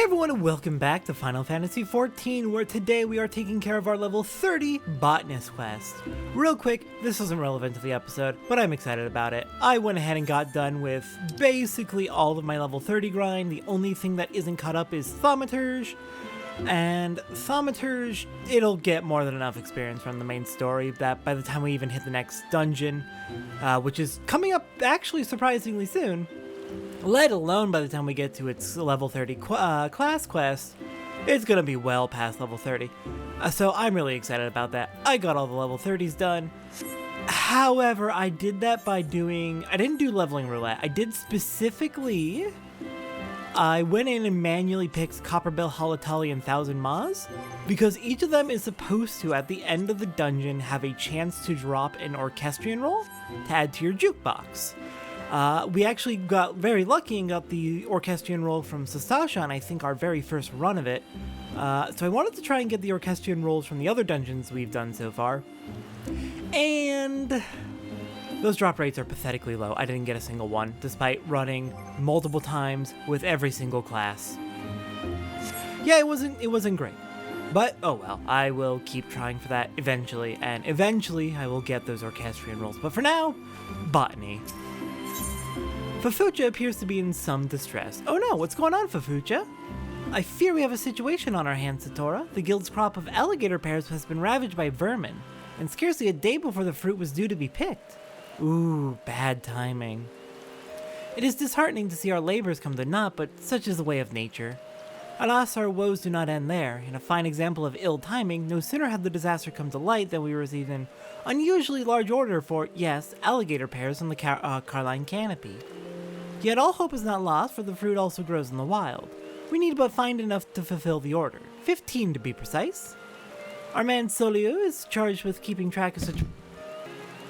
Hey everyone, and welcome back to Final Fantasy XIV, where today we are taking care of our level 30 Botanist quest. Real quick, this isn't relevant to the episode, but I'm excited about it. I went ahead and got done with basically all of my level 30 grind. The only thing that isn't caught up is Thaumaturge, and Thaumaturge, it'll get more than enough experience from the main story that by the time we even hit the next dungeon, which is coming up actually surprisingly soon, let alone by the time we get to its level 30 class quest, it's gonna be well past level 30. So I'm really excited about that. I got all the level 30s done. However, I did that by I didn't do leveling roulette. I went in and manually picked Copperbell, Halatali, and Thousand Maws, because each of them is supposed to, at the end of the dungeon, have a chance to drop an Orchestrion roll to add to your jukebox. We actually got very lucky and got the Orchestrion roll from Sastasha on, I think, our very first run of it. So I wanted to try and get the Orchestrion rolls from the other dungeons we've done so far. And those drop rates are pathetically low. I didn't get a single one, despite running multiple times with every single class. Yeah, it wasn't great. But, oh well, I will keep trying for that eventually, and eventually I will get those Orchestrion rolls. But for now, Botany. Fafucha appears to be in some distress. Oh no, what's going on, Fafucha? I fear we have a situation on our hands, Satora. The guild's crop of alligator pears has been ravaged by vermin, and scarcely a day before the fruit was due to be picked. Ooh, bad timing. It is disheartening to see our labors come to naught, but such is the way of nature. Alas, our woes do not end there. In a fine example of ill timing, no sooner had the disaster come to light than we received an unusually large order for, yes, alligator pears from the Carline Canopy. Yet all hope is not lost, for the fruit also grows in the wild. We need but find enough to fulfill the order. 15 to be precise. Our man Soliu is charged with keeping track of such...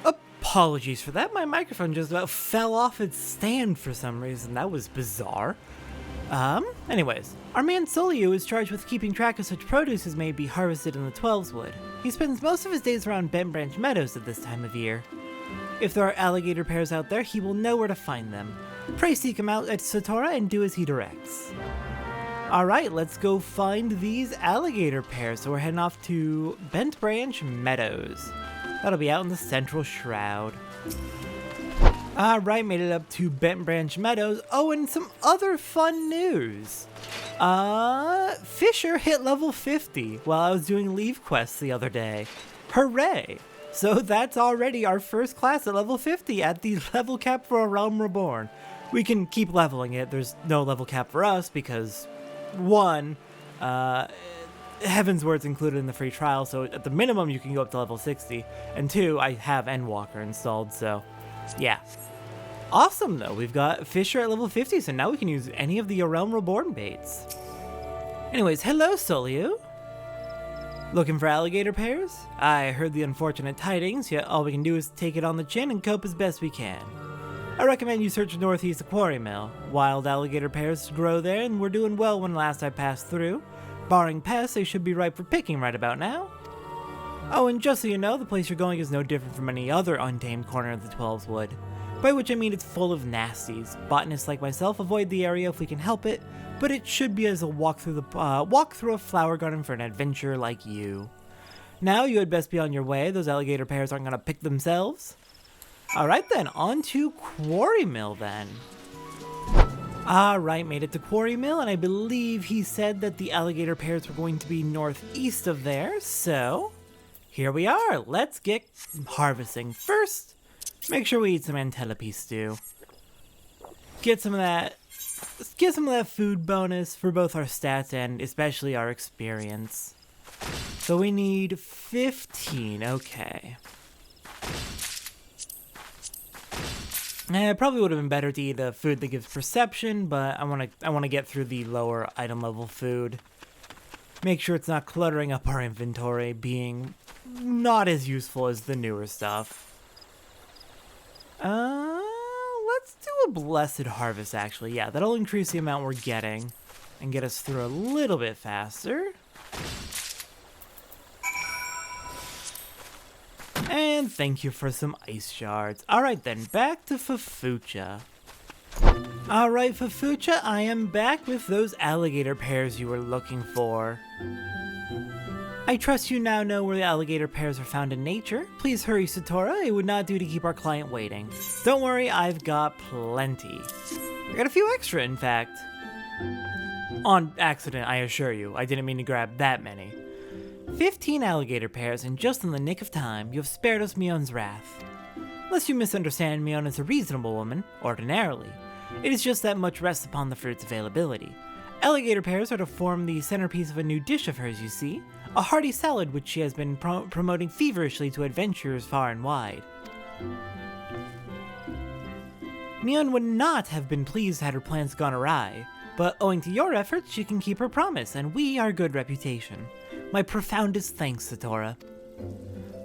Apologies for that, my microphone just about fell off its stand for some reason. That was bizarre. Anyways, our man Soliu is charged with keeping track of such produce as may be harvested in the Twelveswood. He spends most of his days around Bent Branch Meadows at this time of year. If there are alligator pears out there, he will know where to find them. Pray seek him out at Satora and do as he directs. Alright, let's go find these alligator pears. So we're heading off to Bent Branch Meadows. That'll be out in the Central Shroud. Alright, made it up to Bent Branch Meadows. Oh, and some other fun news. Fisher hit level 50 while I was doing leave quests the other day. Hooray! So that's already our first class at level 50 at the level cap for A Realm Reborn. We can keep leveling it. There's no level cap for us because, one, Heaven's Word's included in the free trial, so at the minimum you can go up to level 60. And two, I have Endwalker installed, so yeah. Awesome though, we've got Fisher at level 50, so now we can use any of the A Realm Reborn baits. Anyways, hello Soliu. Looking for alligator pears? I heard the unfortunate tidings, yet all we can do is take it on the chin and cope as best we can. I recommend you search northeast of Quarry Mill. Wild alligator pears grow there and were doing well when last I passed through. Barring pests, they should be ripe for picking right about now. Oh, and just so you know, the place you're going is no different from any other untamed corner of the Twelveswood. By which I mean it's full of nasties. Botanists like myself avoid the area if we can help it, but it should be as a walk through a flower garden for an adventurer like you. Now you had best be on your way. Those alligator pears aren't gonna pick themselves. Alright then, on to Quarry Mill then. Alright, made it to Quarry Mill, and I believe he said that the alligator pears were going to be northeast of there, so here we are. Let's get harvesting. First, make sure we eat some Antelope stew. Get some of that food bonus for both our stats and especially our experience. So we need 15, okay. It probably would have been better to eat a food that gives perception, but I want to get through the lower item level food. Make sure it's not cluttering up our inventory, being not as useful as the newer stuff. Let's do a Blessed Harvest actually. Yeah, that'll increase the amount we're getting and get us through a little bit faster. And thank you for some ice shards. Alright then, back to Fafucha. Alright, Fufucha, I am back with those alligator pears you were looking for. I trust you now know where the alligator pears are found in nature. Please hurry, Satora. It would not do to keep our client waiting. Don't worry, I've got plenty. I got a few extra, in fact. On accident, I assure you. I didn't mean to grab that many. 15 alligator pears, and just in the nick of time, you have spared us Mion's wrath. Unless you misunderstand, Mion is a reasonable woman, ordinarily. It is just that much rests upon the fruit's availability. Alligator pears are to form the centerpiece of a new dish of hers, you see. A hearty salad which she has been promoting feverishly to adventurers far and wide. Mion would not have been pleased had her plans gone awry, but owing to your efforts, she can keep her promise, and we our good reputation. My profoundest thanks, Satora.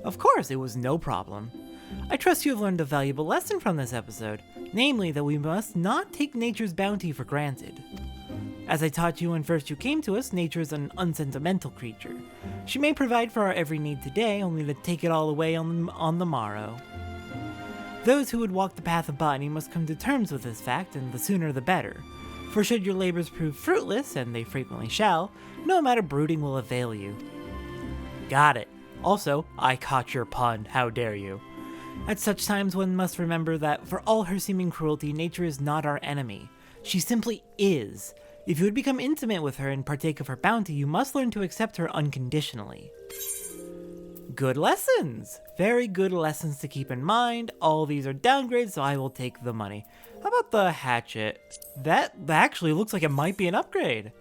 Of course, it was no problem. I trust you have learned a valuable lesson from this episode, namely that we must not take nature's bounty for granted. As I taught you when first you came to us, nature is an unsentimental creature. She may provide for our every need today, only to take it all away on the morrow. Those who would walk the path of botany must come to terms with this fact, and the sooner the better. For should your labors prove fruitless, and they frequently shall, no amount of brooding will avail you. Got it. Also, I caught your pun, how dare you. At such times one must remember that for all her seeming cruelty, nature is not our enemy. She simply is. If you would become intimate with her and partake of her bounty, you must learn to accept her unconditionally. Good lessons! Very good lessons to keep in mind. All these are downgrades, so I will take the money. How about the hatchet? That actually looks like it might be an upgrade.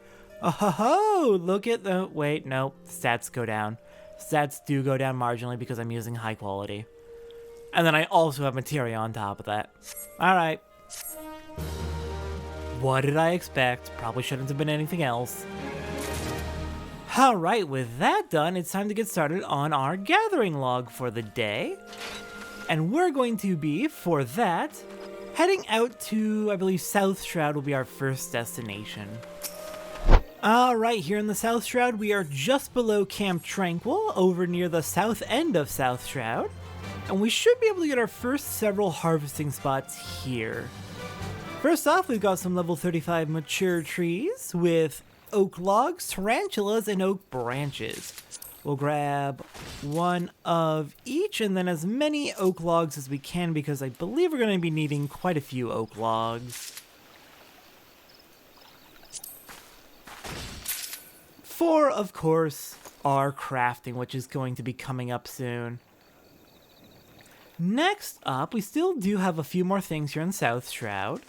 Oh ho ho! Look at the... Wait, no. Stats go down. Stats do go down marginally because I'm using high quality. And then I also have materia on top of that. Alright. What did I expect? Probably shouldn't have been anything else. Alright, with that done, it's time to get started on our gathering log for the day. And we're going to be, for that, heading out to, I believe, South Shroud will be our first destination. Alright, here in the South Shroud, we are just below Camp Tranquil, over near the south end of South Shroud. And we should be able to get our first several harvesting spots here. First off, we've got some level 35 mature trees with oak logs, tarantulas, and oak branches. We'll grab one of each and then as many oak logs as we can because I believe we're going to be needing quite a few oak logs. For, of course, our crafting, which is going to be coming up soon. Next up, we still do have a few more things here in South Shroud.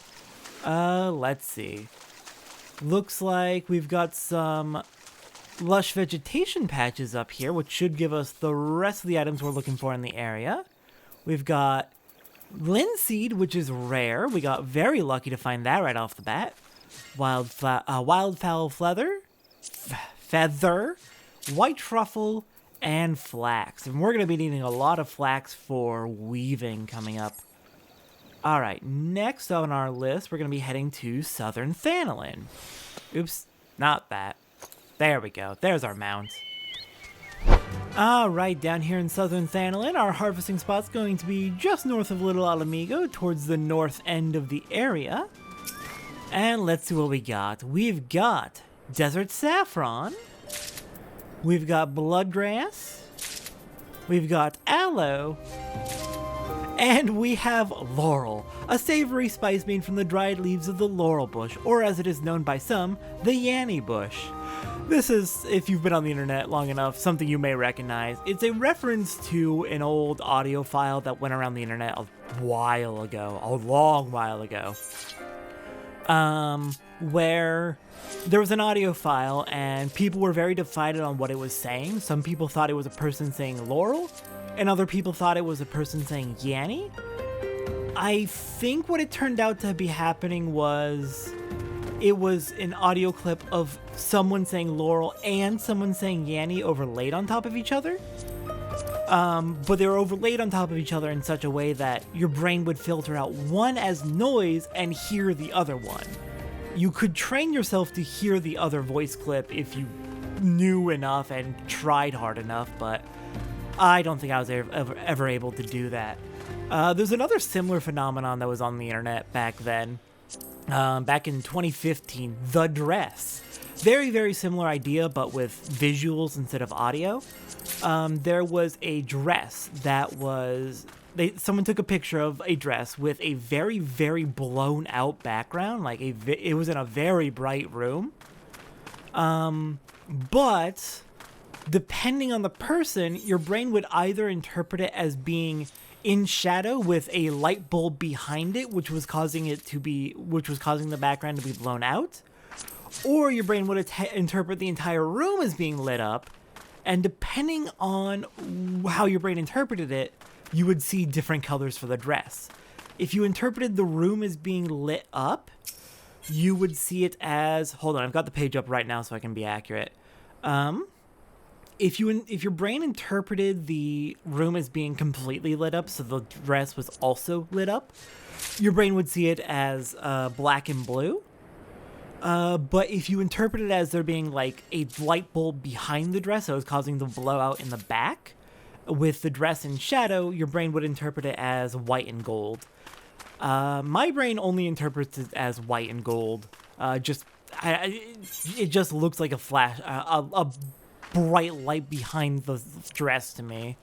Let's see. Looks like we've got some lush vegetation patches up here, which should give us the rest of the items we're looking for in the area. We've got linseed, which is rare. We got very lucky to find that right off the bat. Wildfowl feather, white truffle, and flax. And we're going to be needing a lot of flax for weaving coming up. Alright, next on our list, we're going to be heading to Southern Thanalin. Oops, not that. There we go. There's our mount. Alright, down here in Southern Thanalin, our harvesting spot's going to be just north of Little Alamigo, towards the north end of the area. And let's see what we got. We've got desert saffron. We've got bloodgrass. We've got aloe. And we have laurel, a savory spice made from the dried leaves of the laurel bush, or as it is known by some, the Yanny bush. This is, if you've been on the internet long enough, something you may recognize. It's a reference to an old audio file that went around the internet a while ago, a long while ago. Where there was an audio file and people were very divided on what it was saying. Some people thought it was a person saying laurel, and other people thought it was a person saying Yanny. I think what it turned out to be happening was it was an audio clip of someone saying laurel and someone saying Yanny overlaid on top of each other. But they were overlaid on top of each other in such a way that your brain would filter out one as noise and hear the other one. You could train yourself to hear the other voice clip if you knew enough and tried hard enough, but I don't think I was ever able to do that. There's another similar phenomenon that was on the internet back then, back in 2015, The Dress. Very, very similar idea, but with visuals instead of audio. There was a dress that was... someone took a picture of a dress with a very, very blown out background. Like, it was in a very bright room. But depending on the person, your brain would either interpret it as being in shadow with a light bulb behind it, which was causing the background to be blown out, or your brain would interpret the entire room as being lit up, and depending on how your brain interpreted it, you would see different colors for the dress. If you interpreted the room as being lit up, you would see it as... Hold on, I've got the page up right now so I can be accurate. If your brain interpreted the room as being completely lit up, so the dress was also lit up, your brain would see it as black and blue. But if you interpret it as there being like a light bulb behind the dress that was causing the blowout in the back, with the dress in shadow, your brain would interpret it as white and gold. My brain only interprets it as white and gold. It just looks like a flash, a bright light behind the dress to me.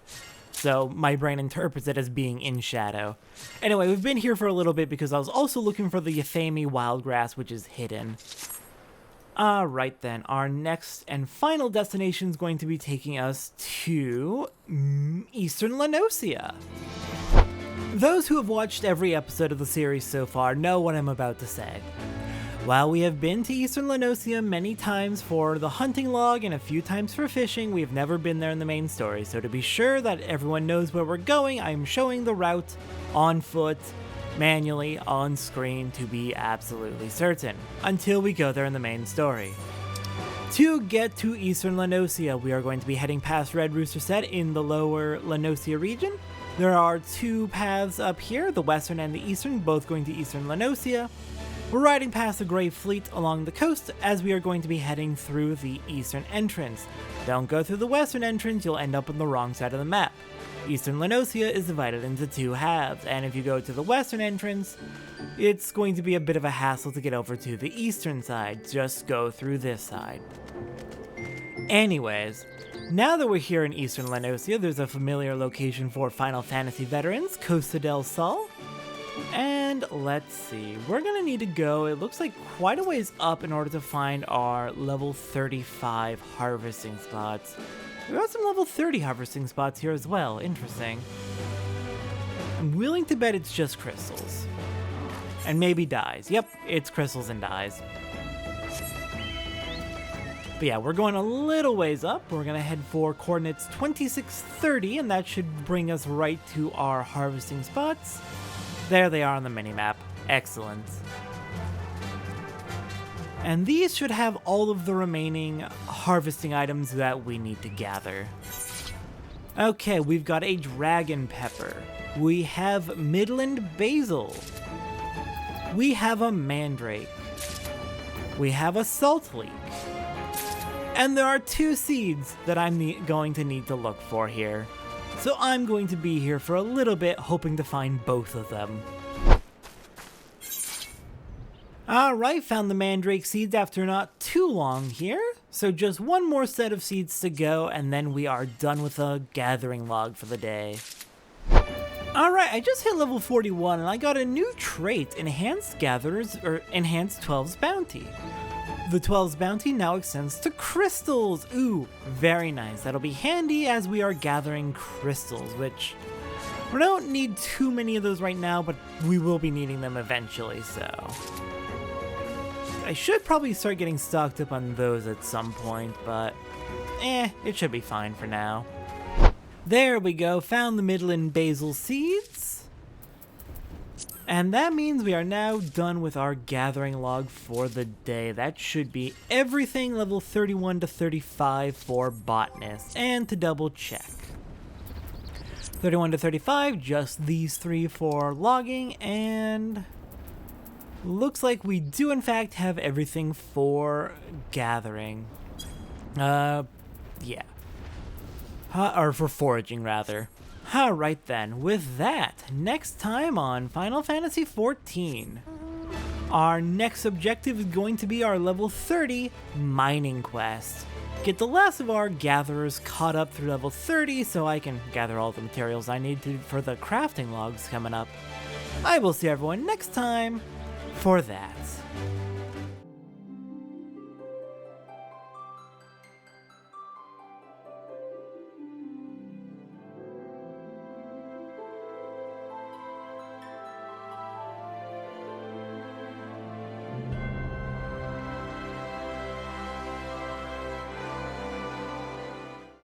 So my brain interprets it as being in shadow. Anyway, we've been here for a little bit because I was also looking for the Euphami wildgrass, which is hidden. Alright then, our next and final destination is going to be taking us to Eastern Lenosia. Those who have watched every episode of the series so far know what I'm about to say. While we have been to Eastern Lenosia many times for the hunting log and a few times for fishing, we have never been there in the main story, so to be sure that everyone knows where we're going, I'm showing the route on foot, manually, on screen to be absolutely certain, until we go there in the main story. To get to Eastern Lenosia, we are going to be heading past Red Rooster Set in the lower Lenosia region. There are two paths up here, the western and the eastern, both going to Eastern Lenosia. We're riding past the Grey Fleet along the coast as we are going to be heading through the eastern entrance. Don't go through the western entrance, you'll end up on the wrong side of the map. Eastern Lenosia is divided into two halves, and if you go to the western entrance, it's going to be a bit of a hassle to get over to the eastern side. Just go through this side. Anyways, now that we're here in Eastern Lenosia, there's a familiar location for Final Fantasy veterans, Costa del Sol. And let's see, we're gonna need to go, it looks like quite a ways up in order to find our level 35 harvesting spots. We got some level 30 harvesting spots here as well, interesting. I'm willing to bet it's just crystals. And maybe dyes. Yep, it's crystals and dyes. But yeah, we're going a little ways up. We're gonna head for coordinates 2630, and that should bring us right to our harvesting spots. There they are on the minimap. Excellent. And these should have all of the remaining harvesting items that we need to gather. Okay, we've got a dragon pepper. We have Midland basil. We have a mandrake. We have a salt leek. And there are two seeds that I'm going to need to look for here. So I'm going to be here for a little bit, hoping to find both of them. Alright, found the mandrake seeds after not too long here. So just one more set of seeds to go, and then we are done with the gathering log for the day. Alright, I just hit level 41 and I got a new trait, Enhanced 12's Bounty. The 12's Bounty now extends to crystals. Ooh, very nice. That'll be handy as we are gathering crystals, which we don't need too many of those right now, but we will be needing them eventually, so. I should probably start getting stocked up on those at some point, but it should be fine for now. There we go, found the Midland basil seeds. And that means we are now done with our gathering log for the day. That should be everything level 31 to 35 for Botanist. And to double check, 31 to 35, just these three for logging, and looks like we do in fact have everything for gathering. Yeah. Or for foraging, rather. Alright then, with that, next time on Final Fantasy XIV. Our next objective is going to be our level 30 mining quest. Get the last of our gatherers caught up through level 30 so I can gather all the materials I need for the crafting logs coming up. I will see everyone next time for that.